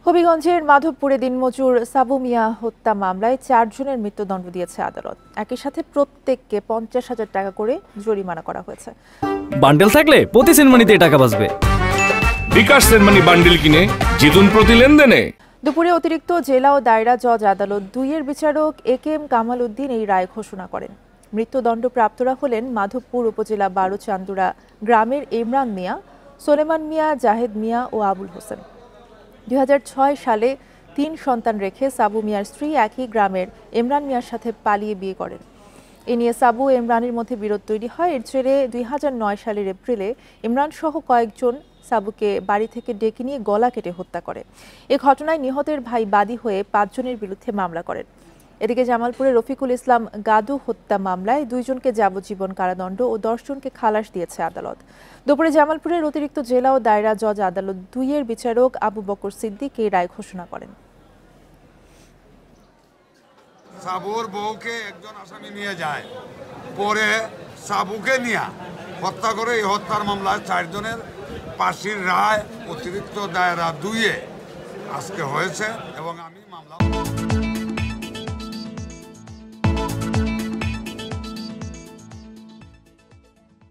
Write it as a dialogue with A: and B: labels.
A: হবিগঞ্জের মাধবপুরে দিনমজুর সাবু মিয়া হত্যা মামলায় 4 জনের মৃত্যুদণ্ড দিয়েছে আদালত। একই সাথে প্রত্যেককে 50,000 টাকা করে জরিমানা করা হয়েছে।
B: বান্ডেল থাকলে প্রতি সেনমানিতে টাকা বাঁচবে।
C: বিকাশ সেনমানি বান্ডেল কিনে জিতুন প্রতি লেনদেনে।
A: দুপুরে অতিরিক্ত জেলা ও দায়রা জজ আদালত 2-এর বিচারক AK কামাল উদ্দিন এই রায় ঘোষণা করেন। মৃত্যুদণ্ডপ্রাপ্তরা হলেন মাধবপুর উপজেলা 12 চান্দুরা গ্রামের ইমরান মিয়া, সোলেমান মিয়া, জাহেদ মিয়া ও আবুল হোসেন। 2006 সালে 3 সন্তান রেখে সাবু মিয়ার স্ত্রী একই গ্রামের ইমরান মিয়ার সাথে পালিয়ে বিয়ে করেন। এ নিয়ে সাবু ও ইমরানের মধ্যে বিরোধ তৈরি হয়। এর জেরে 2009 সালের এপ্রিলে ইমরান সহ কয়েকজন সাবুকে বাড়ি থেকে ডেকে নিয়ে গলা কেটে হত্যা করে। এ ঘটনায় নিহতের ভাই বাদী হয়ে 5 জনের বিরুদ্ধে মামলা করেন। এদিকে জামালপুরে রফিকুল ইসলাম গাদু হত্যা মামলায় 2 জনকে যাবজ্জীবন কারাদণ্ড ও 10 জনকে খালাস দিয়েছে আদালত। দুপুরে জামালপুরের অতিরিক্ত জেলা ও দায়রা জজ আদালত 2-এর বিচারক আবু বকর সিদ্দিক এই রায় ঘোষণা করেন।
D: সাবুর বউকে একজন আসামি নিয়ে যায়, পরে সাবুকে নিয়ে হত্যা করে। এই হত্যার মামলায় 4 জনের ফাঁসির রায় অতিরিক্ত দায়রা 2-এ আজকে হয়েছে এবং আমি মামলা